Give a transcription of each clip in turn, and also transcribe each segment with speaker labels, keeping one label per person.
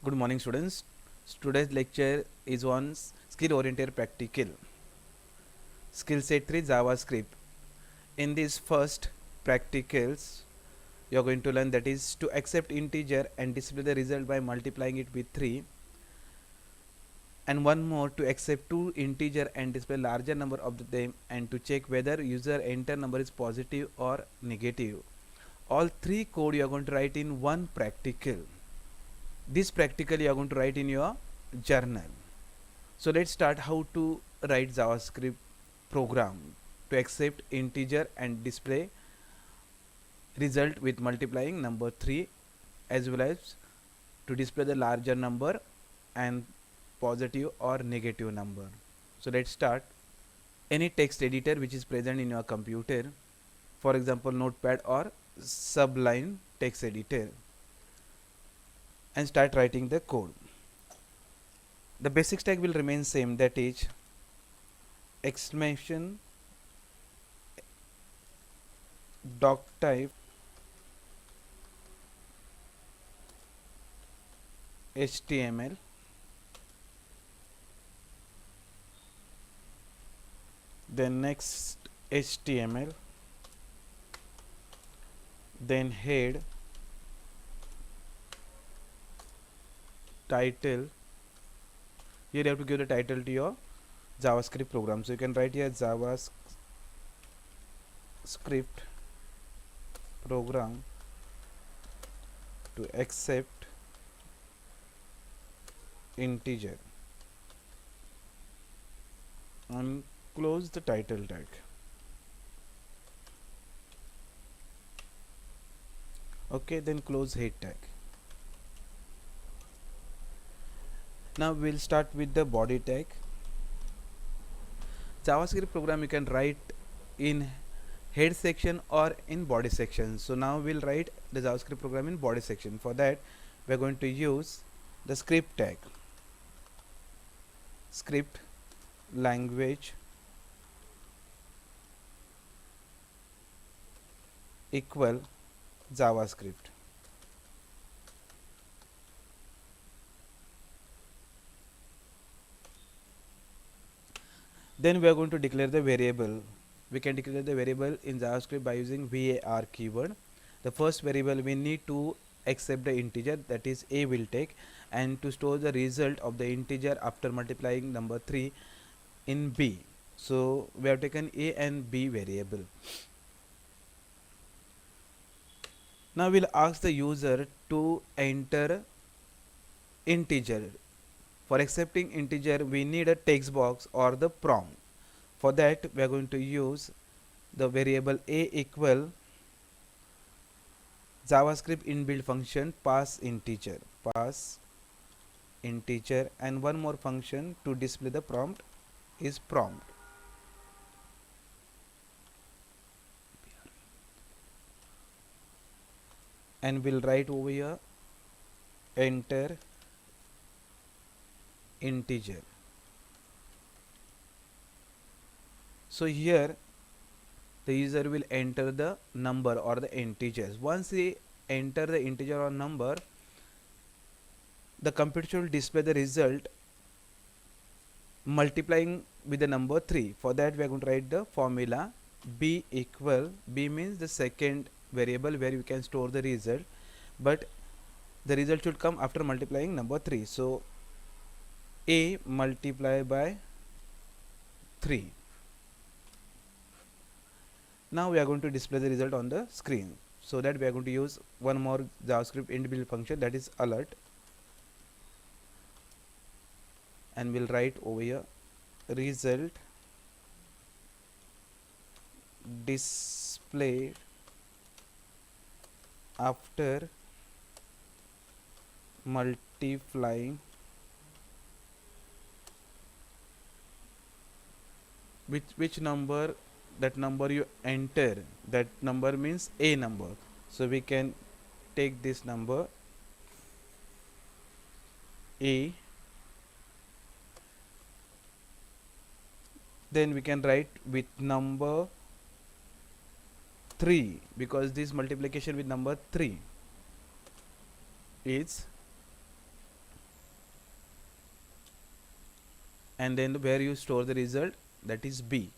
Speaker 1: Good morning, students. Today's lecture is on skill oriented practical. Skill set 3 JavaScript. In this first practicals, you are going to learn that is to accept integer and display the result by multiplying it with 3, and one more to accept two integer and display larger number of them, and to check whether user enter number is positive or negative. All three code you are going to write in one practical. This practical you are going to write in your journal. So let's start how to write JavaScript program to accept integer and display result with multiplying number 3, as well as to display the larger number and positive or negative number. So let's start. Any text editor which is present in your computer, for example Notepad or Sublime text editor, and start writing the code. The basic stack will remain same, that is exclamation doc type HTML, then next HTML, then head, title. Here you have to give the title to your JavaScript program. So you can write here JavaScript program to accept integer, and close the title tag. Okay, then close head tag. Now we'll start with the body tag. JavaScript program you can write in head section or in body section. So now we'll write the JavaScript program in body section. For that we are going to use the script tag. Script language equal JavaScript. Then we are going to declare the variable. We can declare the variable in JavaScript by using var keyword. The first variable we need to accept the integer, that is a will take, and to store the result of the integer after multiplying number 3 in b. So we have taken a and b variable. Now we'll ask the user to enter integer. For accepting integer we need a text box or the prompt. For that we are going to use the variable a equal JavaScript inbuilt function pass integer, and one more function to display the prompt is prompt. And we'll write over here enter integer. So here the user will enter the number or the integers. Once he enter the integer or number, the computer will display the result multiplying with the number 3. For that we are going to write the formula b equal, b means the second variable where you can store the result, but the result should come after multiplying number 3. So a multiplied by 3. Now we are going to display the result on the screen. So that we are going to use one more JavaScript inbuilt function, that is alert, and we'll write over here result displayed after multiplying which number, that number you enter, that number means a number. So we can take this number a, then we can write with number 3, because this multiplication with number 3 is and then where you store the result, that is b.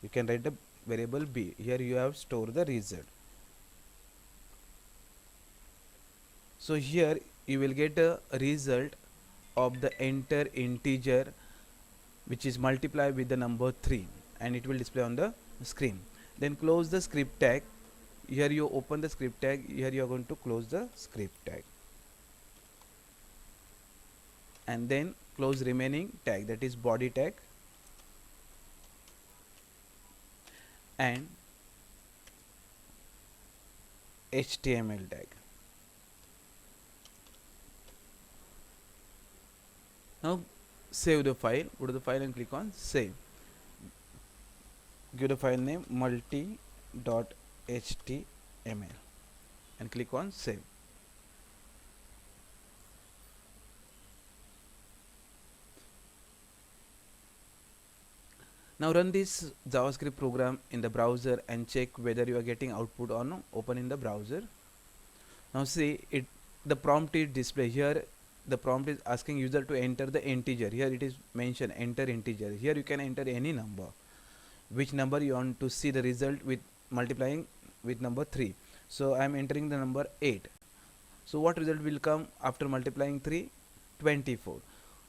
Speaker 1: You can write the variable b. Here you have store the result. So here you will get a result of the enter integer which is multiplied with the number 3, and it will display on the screen. Then close the script tag. Here you open the script tag. Here you are going to close the script tag, and then close remaining tag, that is body tag and HTML tag. Now save the file. Go to the file and click on save. Give the file name multi.html and click on save. Now run this JavaScript program in the browser and check whether you are getting output or no. Open in the browser. Now see it, the prompt is display here. The prompt is asking user to enter the integer. Here it is mentioned enter integer. Here you can enter any number, which number you want to see the result with multiplying with number 3. So I am entering the number 8. So what result will come after multiplying 3? 24.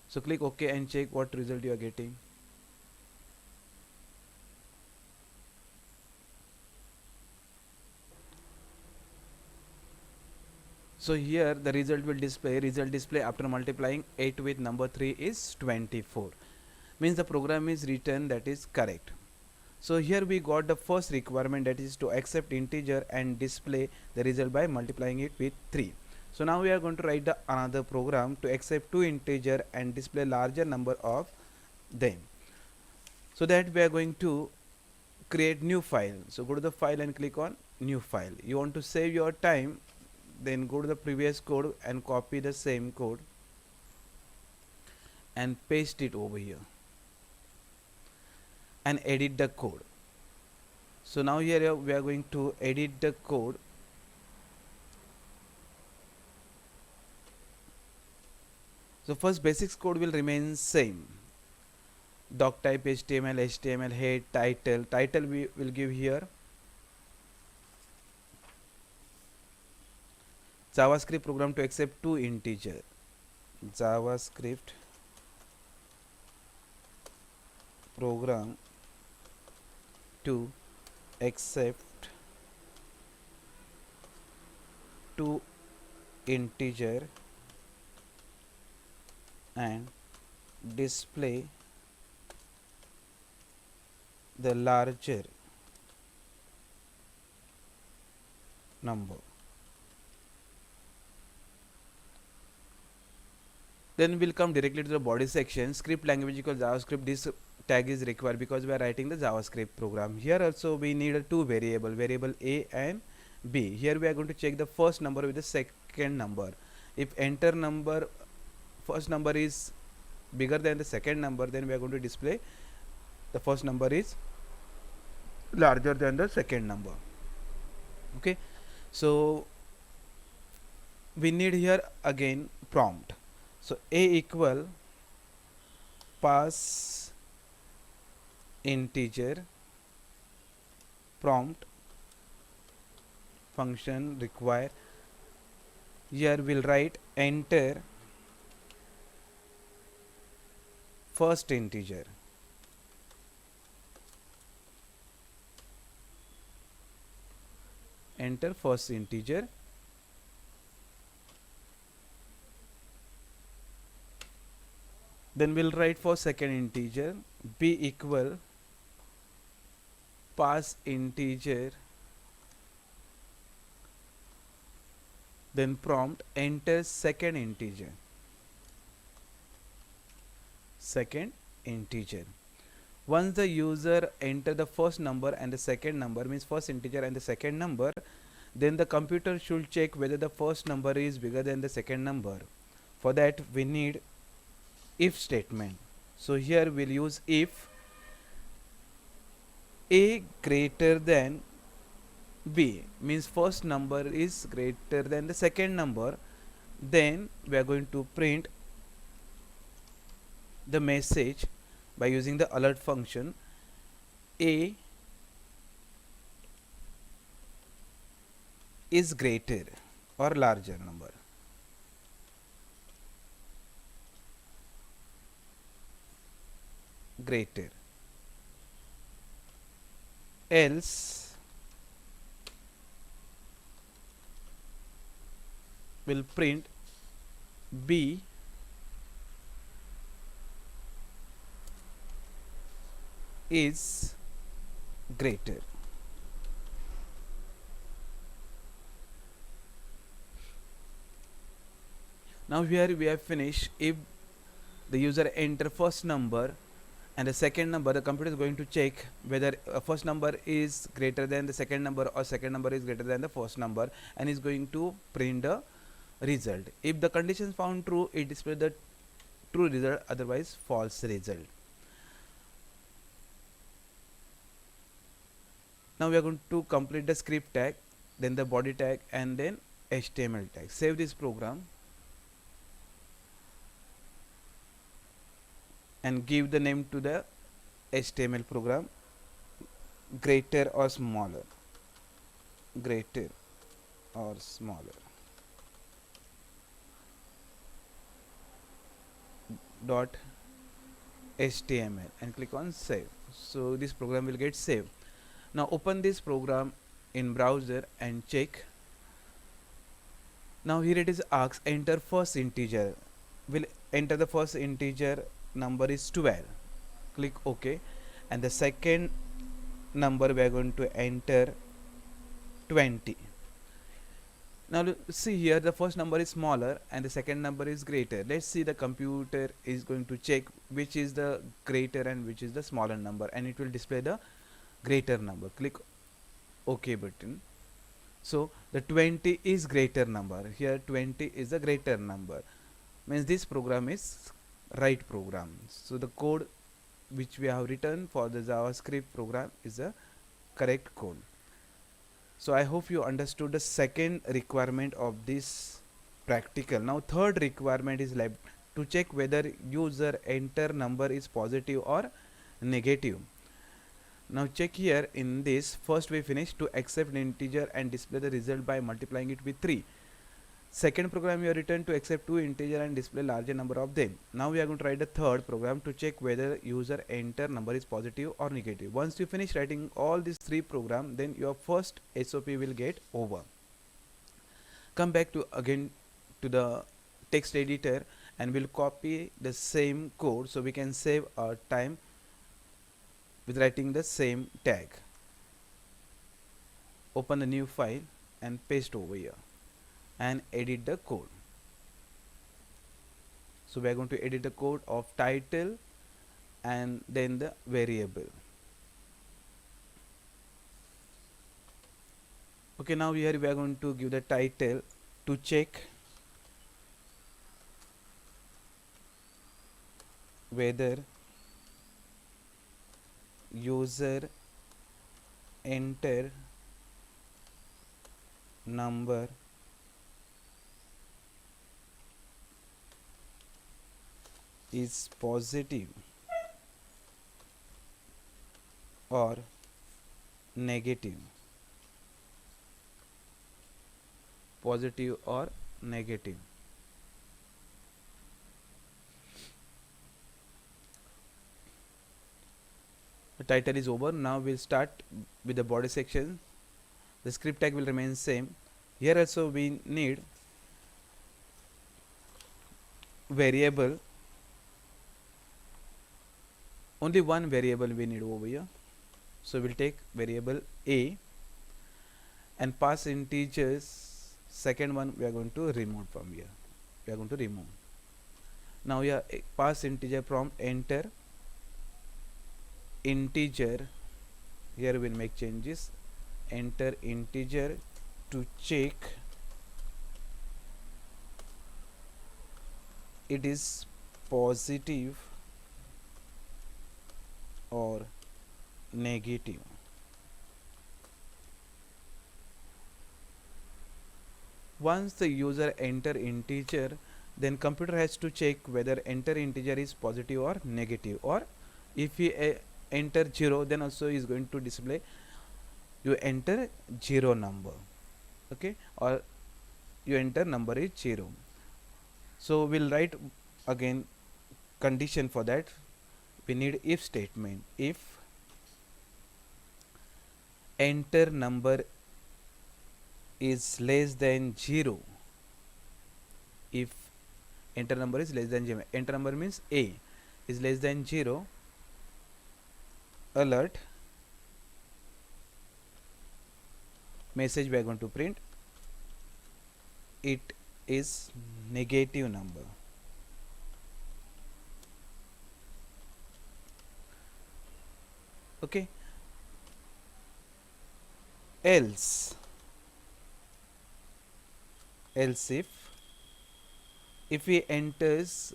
Speaker 1: So click OK and check what result you are getting. So here the result will display after multiplying 8 with number 3 is 24. Means the program is written that is correct. So here we got the first requirement, that is to accept integer and display the result by multiplying it with 3. So now we are going to write the another program to accept two integer and display larger number of them. So that we are going to create new file. So go to the file and click on new file. You want to save your time, then go to the previous code and copy the same code and paste it over here and edit the code. So now here we are going to edit the code. So first basics code will remain same. Doc type HTML, head, title we will give here JavaScript program to accept two integer. JavaScript program to accept two integer and display the larger number. Then we'll come directly to the body section. Script language equals JavaScript. This tag is required because we are writing the JavaScript program. Here also we need two variable A and B. Here we are going to check the first number with the second number. If enter number first number is bigger than the second number, then we are going to display the first number is larger than the second number. Okay, so we need here again prompt. So a equal pass integer prompt function require. Here we'll write enter first integer. Enter first integer. Then we'll write for second integer b equal pass integer, then prompt enter second integer. Once the user enter the first number and the second number, means first integer and the second number, then the computer should check whether the first number is bigger than the second number. For that we need if statement. So here we'll use if a greater than b, means first number is greater than the second number, then we are going to print the message by using the alert function. A is greater or larger number. Greater. Else will print B is greater. Now here we have finished. If the user enter first number and the second number, the computer is going to check whether first number is greater than the second number or second number is greater than the first number, and is going to print the result. If the condition is found true, it displays the true result, otherwise false result. Now we are going to complete the script tag, then the body tag, and then HTML tag. Save this program and give the name to the HTML program, greater or smaller. Greater or smaller dot HTML, and click on save. So this program will get saved. Now open this program in browser and check. Now here it is asks enter first integer. Will enter the first integer, number is 12. Click OK, and the second number we are going to enter 20. Now see here, the first number is smaller and the second number is greater. Let's see, the computer is going to check which is the greater and which is the smaller number, and it will display the greater number. Click OK button. So the 20 is greater number. Here 20 is the greater number, means this program is right program. So the code which we have written for the JavaScript program is the correct code. So I hope you understood the second requirement of this practical. Now third requirement is left to check whether user enter number is positive or negative. Now check here in this. First we finish to accept an integer and display the result by multiplying it with 3. Second program we have written to accept 2 integer and display larger number of them. Now we are going to write the third program to check whether user enter number is positive or negative. Once you finish writing all these 3 programs, then your first SOP will get over. Come back to again to the text editor and we'll copy the same code so we can save our time with writing the same tag. Open the new file and paste over here and edit the code. So we are going to edit the code of title and then the variable. Okay, now here we are going to give the title to check whether user enter number is positive or negative. Positive or negative. The title is over. Now we'll start with the body section. The script tag will remain same. Here also we need variable. Only one variable we need over here. So we'll take variable A and pass integers. Second one we are going to remove from here. We are going to remove. Now here pass integer from enter integer. Here we'll make changes. Enter integer to check it is positive or negative. Once the user enter integer, then computer has to check whether enter integer is positive or negative, or If you enter 0, then also is going to display you enter 0 number, okay, or you enter number is 0. So we'll write again condition. For that we need if statement. If enter number is less than 0, if enter number is less than 0, enter number means a is less than 0, alert, message we are going to print, it is negative number. Okay, else if he enters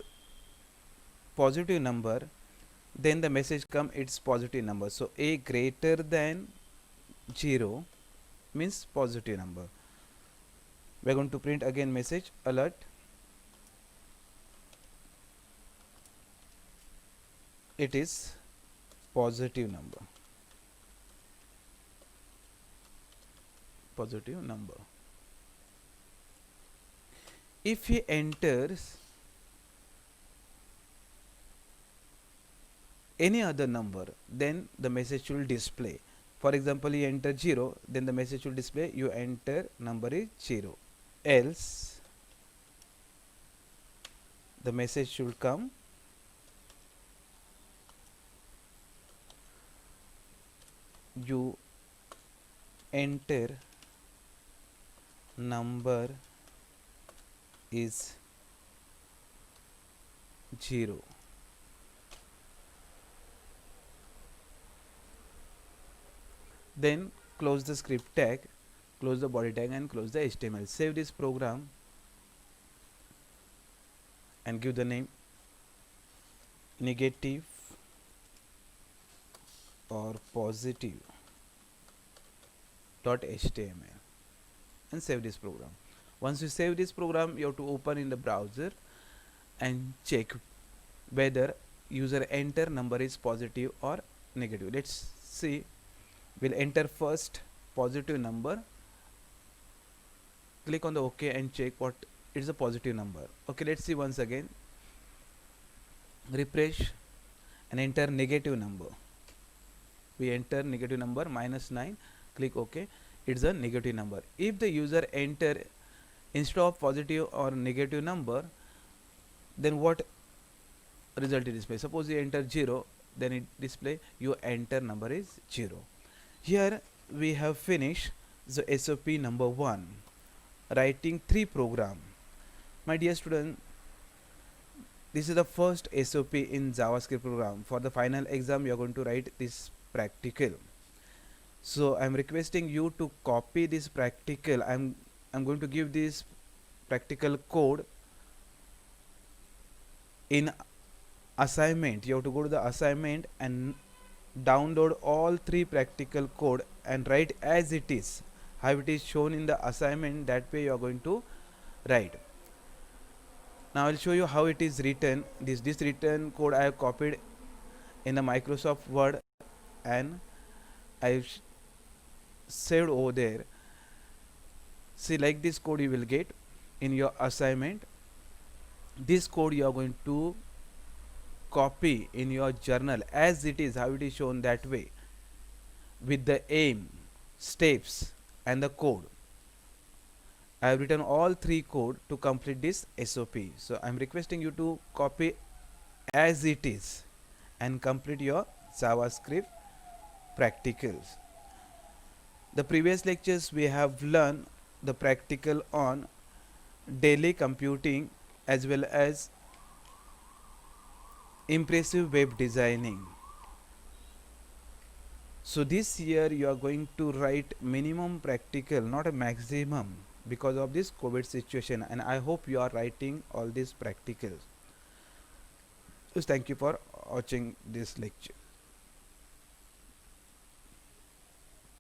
Speaker 1: positive number, then the message come it's positive number. So a greater than 0 means positive number. We are going to print again message alert, it is positive number. If he enters any other number, then the message will display. For example, he enter 0, then the message will display you enter number is 0. Else the message should come you enter number is 0. Then close the script tag, close the body tag and close the HTML. Save this program and give the name negative or positive .html and save this program. Once you save this program, you have to open in the browser and check whether user enter number is positive or negative. Let's see. We'll enter first positive number, click on the OK and check what is a positive number. Okay, let's see once again. Refresh and enter negative number. We enter negative number -9, click OK, it's a negative number. If the user enter instead of positive or negative number, then what result it display? Suppose you enter 0, then it display you enter number is 0. Here we have finished the SOP number 1, writing 3 program. My dear student, this is the first SOP in JavaScript program. For the final exam you are going to write this practical. So I am requesting you to copy this practical. I'm going to give this practical code in assignment. You have to go to the assignment and download all 3 practical code and write as it is, how it is shown in the assignment. That way you are going to write. Now I'll show you how it is written. This written code I have copied in the Microsoft Word and I've saved over there. See, like this code you will get in your assignment. This code you are going to copy in your journal as it is, how it is shown that way, with the aim, steps and the code. I have written all 3 code to complete this SOP. So I am requesting you to copy as it is and complete your JavaScript practicals. The previous lectures we have learned the practical on daily computing as well as impressive web designing. So this year you are going to write minimum practical, not a maximum, because of this COVID situation, and I hope you are writing all these practicals. So thank you for watching this lecture.